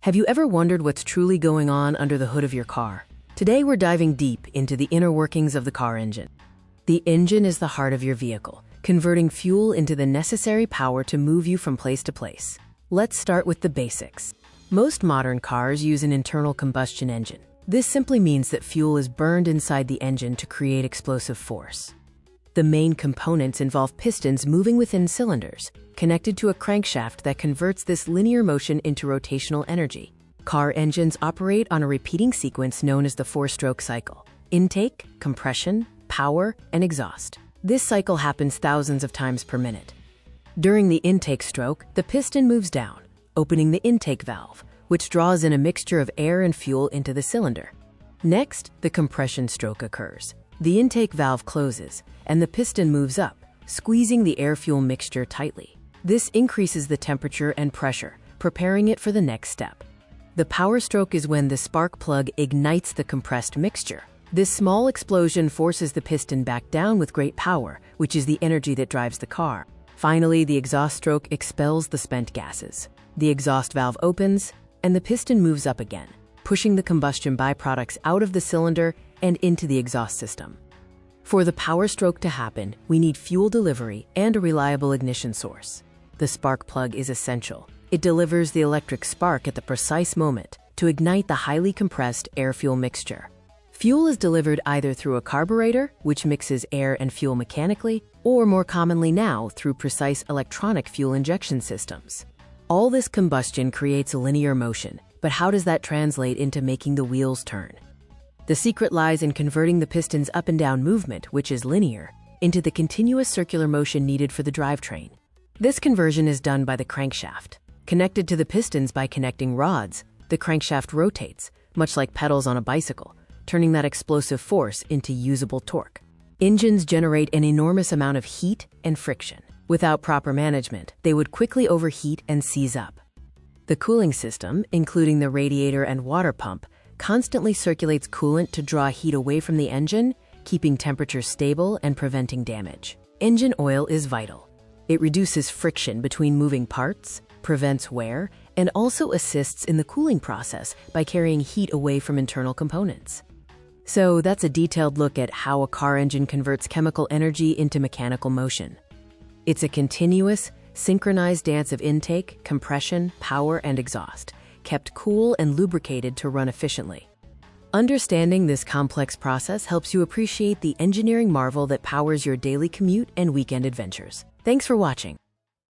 Have you ever wondered what's truly going on under the hood of your car? Today we're diving deep into the inner workings of the car engine. The engine is the heart of your vehicle, converting fuel into the necessary power to move you from place to place. Let's start with the basics. Most modern cars use an internal combustion engine. This simply means that fuel is burned inside the engine to create explosive force. The main components involve pistons moving within cylinders, connected to a crankshaft that converts this linear motion into rotational energy. Car engines operate on a repeating sequence known as the four-stroke cycle: intake, compression, power, and exhaust. This cycle happens thousands of times per minute. During the intake stroke, the piston moves down, opening the intake valve, which draws in a mixture of air and fuel into the cylinder. Next, the compression stroke occurs. The intake valve closes, and the piston moves up, squeezing the air-fuel mixture tightly. This increases the temperature and pressure, preparing it for the next step. The power stroke is when the spark plug ignites the compressed mixture. This small explosion forces the piston back down with great power, which is the energy that drives the car. Finally, the exhaust stroke expels the spent gases. The exhaust valve opens, and the piston moves up again, pushing the combustion byproducts out of the cylinder and into the exhaust system. For the power stroke to happen, we need fuel delivery and a reliable ignition source. The spark plug is essential. It delivers the electric spark at the precise moment to ignite the highly compressed air-fuel mixture. Fuel is delivered either through a carburetor, which mixes air and fuel mechanically, or more commonly now through precise electronic fuel injection systems. All this combustion creates a linear motion, but how does that translate into making the wheels turn? The secret lies in converting the piston's up and down movement, which is linear, into the continuous circular motion needed for the drivetrain. This conversion is done by the crankshaft. Connected to the pistons by connecting rods, the crankshaft rotates, much like pedals on a bicycle, turning that explosive force into usable torque. Engines generate an enormous amount of heat and friction. Without proper management, they would quickly overheat and seize up. The cooling system, including the radiator and water pump, constantly circulates coolant to draw heat away from the engine, keeping temperatures stable and preventing damage. Engine oil is vital. It reduces friction between moving parts, prevents wear, and also assists in the cooling process by carrying heat away from internal components. So that's a detailed look at how a car engine converts chemical energy into mechanical motion. It's a continuous, synchronized dance of intake, compression, power, and exhaust, kept cool and lubricated to run efficiently. Understanding this complex process helps you appreciate the engineering marvel that powers your daily commute and weekend adventures. Thanks for watching.